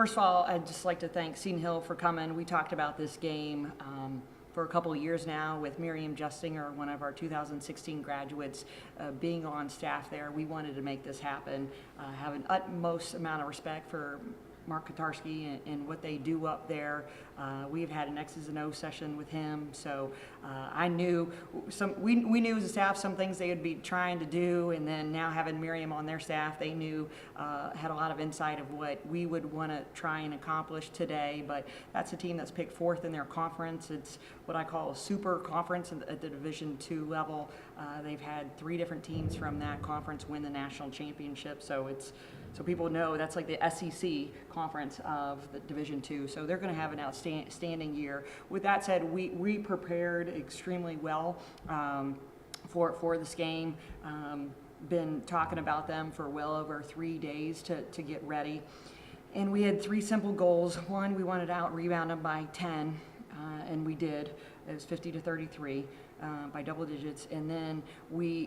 First of all, I'd just like to thank Seton Hill for coming. We talked about this game for a couple of years now with Miriam Justinger, one of our 2016 graduates, being on staff there. We wanted to make this happen. Have an utmost amount of respect for Mark Kotarski and what they do up there. We've had an X's and O's session with him, so I knew we knew as a staff some things they would be trying to do, and then now having Miriam on their staff, they knew had a lot of insight of what we would want to try and accomplish today. But that's a team that's picked fourth in their conference. It's what I call a super conference at the Division II level. They've had 3 different teams from that conference win the national championship, so people know that's like the SEC conference of the Division II. So they're going to have an outstanding year. With that said, we prepared extremely well for this game. Been talking about them for well over 3 days to get ready. And we had 3 simple goals. One, we wanted to out-rebound them by 10, and we did. It was 50-33. By double digits. And then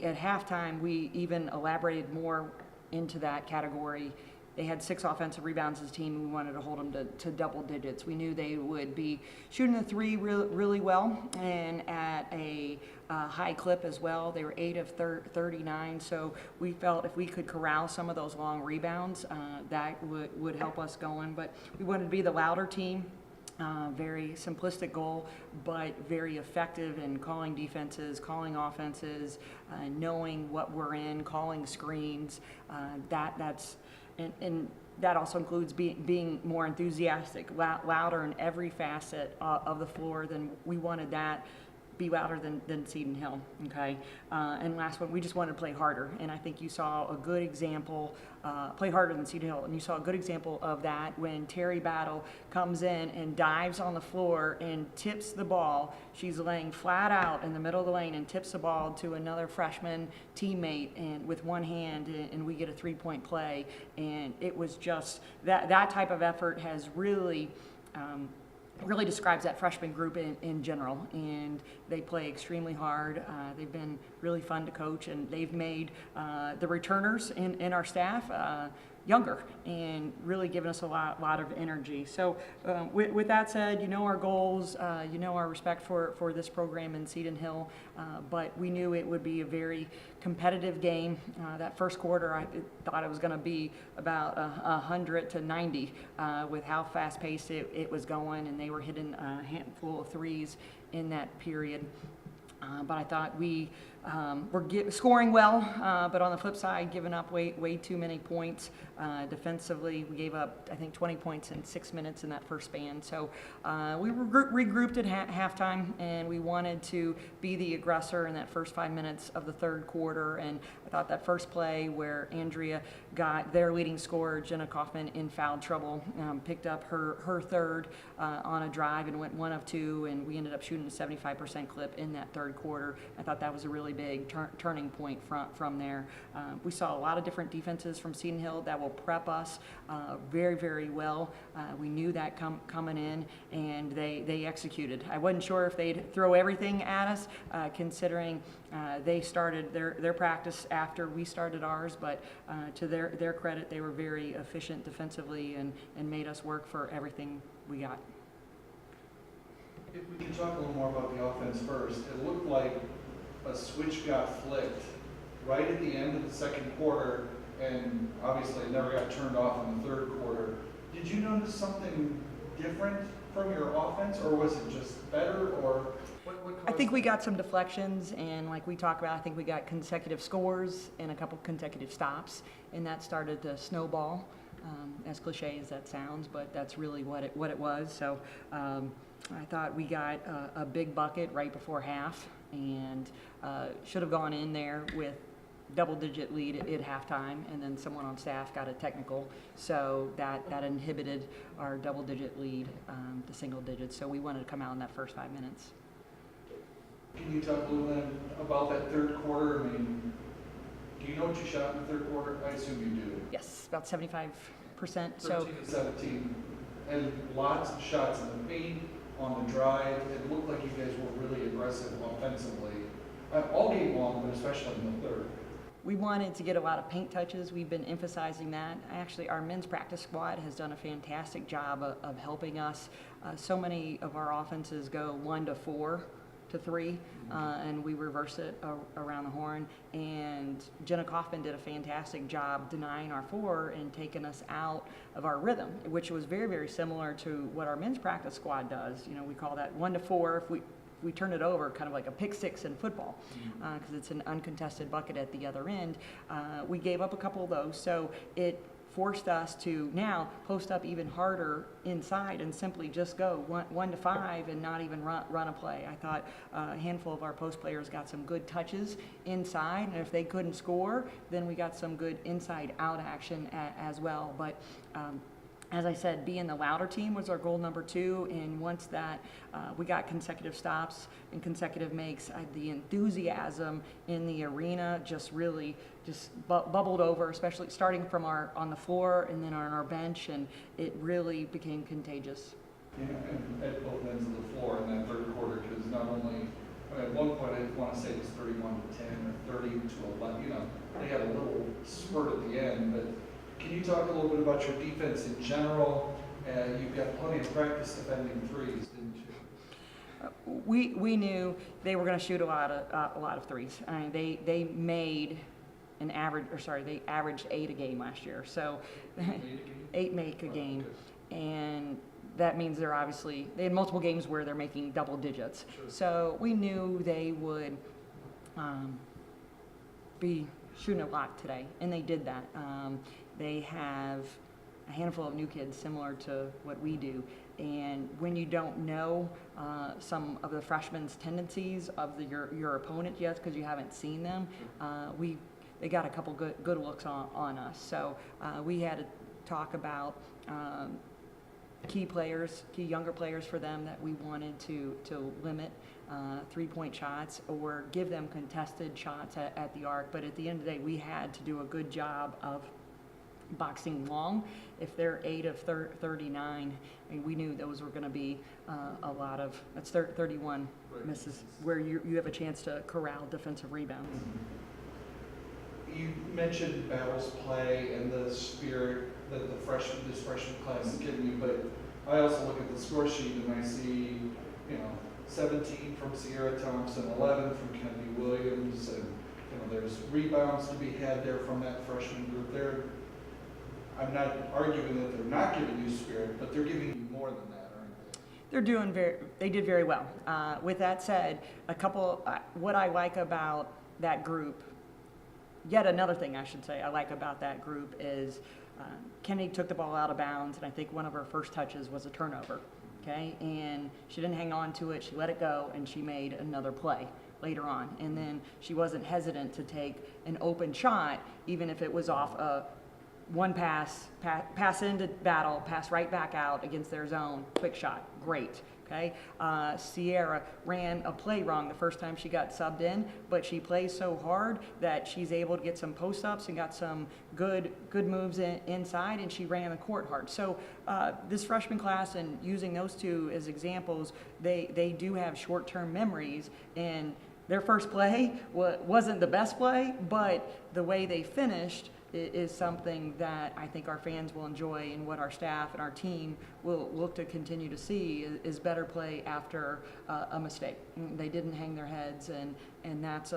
at halftime, we even elaborated more into that category. They had 6 offensive rebounds as a team, and we wanted to hold them to double digits. We knew they would be shooting the 3 really well and at a high clip as well. They were 8 of 39, so we felt if we could corral some of those long rebounds, that would help us going. But we wanted to be the louder team. Very simplistic goal, but very effective in calling defenses, calling offenses, knowing what we're in, calling screens. And that also includes being more enthusiastic, louder in every facet of the floor. Than we wanted that. Be louder than Seton Hill, okay? And last one, we just wanted to play harder, and I think you saw a good example, play harder than Seton Hill, and you saw a good example of that when Terry Battle comes in and dives on the floor and tips the ball. She's laying flat out in the middle of the lane and tips the ball to another freshman teammate and with one hand, and we get a 3-point play. And it was just, that type of effort has really describes that freshman group in general, and they play extremely hard. They've been really fun to coach, and they've made the returners in our staff younger and really given us a lot of energy. So with that said, you know our goals, you know our respect for this program in Seton Hill, but we knew it would be a very competitive game. That first quarter, I thought it was going to be about 100 to 90 with how fast-paced it was going, and they were hitting a handful of threes in that period. But I thought we were scoring well, but on the flip side, giving up way too many points. Defensively, we gave up, I think, 20 points in 6 minutes in that first span. So we regrouped at halftime, and we wanted to be the aggressor in that first 5 minutes of the third quarter. And I thought that first play where Andrea got their leading scorer, Jenna Kaufman, in foul trouble, picked up her third on a drive and went 1 of 2, and we ended up shooting a 75% clip in that third quarter. I thought that was a really big turning point from there. We saw a lot of different defenses from Seton Hill that will prep us very well. We knew that coming in, and they executed. I wasn't sure if they'd throw everything at us, considering they started their practice after we started ours, but to their credit, they were very efficient defensively and made us work for everything we got. If we can talk a little more about the offense first, it looked like a switch got flipped right at the end of the second quarter, and obviously it never got turned off in the third quarter. Did you notice something different from your offense, or was it just better, or what caused I think we got some deflections, and like we talked about, I think we got consecutive scores and a couple consecutive stops, and that started to snowball, as cliche as that sounds, but that's really what it was. So I thought we got a big bucket right before half, and should have gone in there with double-digit lead at halftime, and then someone on staff got a technical, so that inhibited our double-digit lead to single digits. So we wanted to come out in that first 5 minutes. Can you talk a little bit about that third quarter? I mean, do you know what you shot in the third quarter? I assume you do. Yes, about 75%. 13 to 17, and lots of shots in the paint, on the drive. It looked like you guys were really aggressive offensively, all game long, but especially in the third. we wanted to get a lot of paint touches. We've been emphasizing that. Actually, our men's practice squad has done a fantastic job of helping us. So many of our offenses go 1 to 4 to 3, and we reverse it around the horn. And Jenna Kaufman did a fantastic job denying our 4 and taking us out of our rhythm, which was very, very similar to what our men's practice squad does. You know, we call that 1 to 4. If we turn it over, kind of like a pick six in football, because it's an uncontested bucket at the other end. We gave up a couple of those, so it forced us to now post up even harder inside and simply just go 1 to 5 and not even run a play. I thought a handful of our post players got some good touches inside, and if they couldn't score, then we got some good inside out action as well. But as I said, being the louder team was our goal number 2, and once that we got consecutive stops and consecutive makes, the enthusiasm in the arena just really bubbled over, especially starting from on the floor and then on our bench, and it really became contagious. Yeah, and at both ends of the floor in that third quarter, because not only, at one point I want to say it was 31 to 10 or 30 to 11, you know, they had a little spurt at the end, but can you talk a little bit about your defense in general? You've got plenty of practice defending threes, didn't you? We knew they were going to shoot a lot of threes. I mean, they made an average, they averaged 8 a game last year. So 8 make a game, and that means they had multiple games where they're making double digits. Sure. So we knew they would be shooting a lot today, and they did that. They have a handful of new kids similar to what we do, and when you don't know some of the freshmen's tendencies of your opponent yet because you haven't seen them, they got a couple good looks on us. So we had to talk about key younger players for them that we wanted to limit 3-point shots or give them contested shots at the arc. But at the end of the day, we had to do a good job of boxing long. If they're 8 of 39, I mean, we knew those were going to be a lot of, that's 31 misses where you have a chance to corral defensive rebounds. You mentioned Battle's play and the spirit that this freshman class is giving you, but I also look at the score sheet and I see, 17 from Sierra Thompson, 11 from Kennedy Williams, and there's rebounds to be had there from that freshman group. I'm not arguing that they're not giving you spirit, but they're giving you more than that, aren't they? They did very well. With that said, what I like about that group, yet another thing I should say I like about that group is Kennedy took the ball out of bounds, and I think one of her first touches was a turnover, okay? And she didn't hang on to it, she let it go, and she made another play later on. And then she wasn't hesitant to take an open shot, even if it was off one pass into Battle, pass right back out against their zone, quick shot, great. Okay, Sierra ran a play wrong the first time she got subbed in, but she plays so hard that she's able to get some post-ups and got some good moves inside, and she ran the court hard. So this freshman class, and using those two as examples, they do have short-term memories, and their first play wasn't the best play, but the way they finished is something that I think our fans will enjoy, and what our staff and our team will look to continue to see is better play after a mistake. They didn't hang their heads, and that's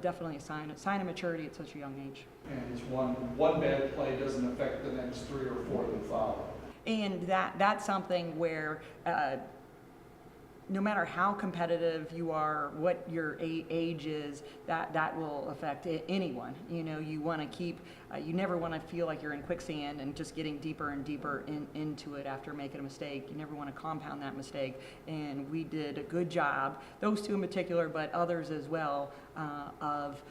definitely a sign of maturity at such a young age. And it's one bad play doesn't affect the next 3 or 4 that follow. And that's something where no matter how competitive you are, what your age is, that will affect anyone. You want to keep, you never want to feel like you're in quicksand and just getting deeper and deeper into it after making a mistake. You never want to compound that mistake. And we did a good job, those two in particular, but others as well, of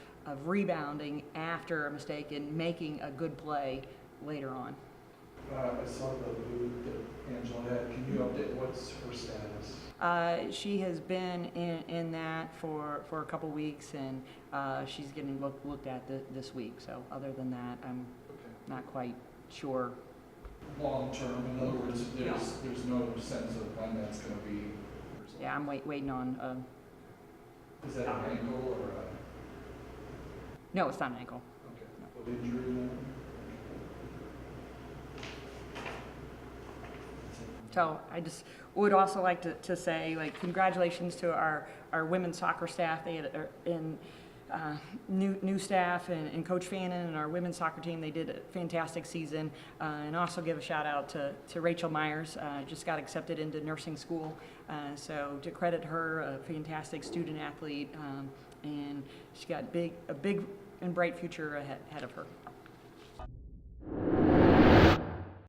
rebounding after a mistake and making a good play later on. I saw the boot that Angela had. Can you update what's her status? She has been in that for a couple weeks, and she's getting looked at this week. So other than that, I'm not quite sure. Long term, in other words, there's no sense of when that's going to be. Yeah, I'm waiting on. Is that an ankle or No, it's not an ankle. Okay. What injury then? So I just would also like to say, like, congratulations to our women's soccer staff. They had new staff and Coach Fannin and our women's soccer team. They did a fantastic season. And also give a shout out to Rachel Myers. Just got accepted into nursing school. So to credit her, a fantastic student athlete, and she's got a big and bright future ahead of her.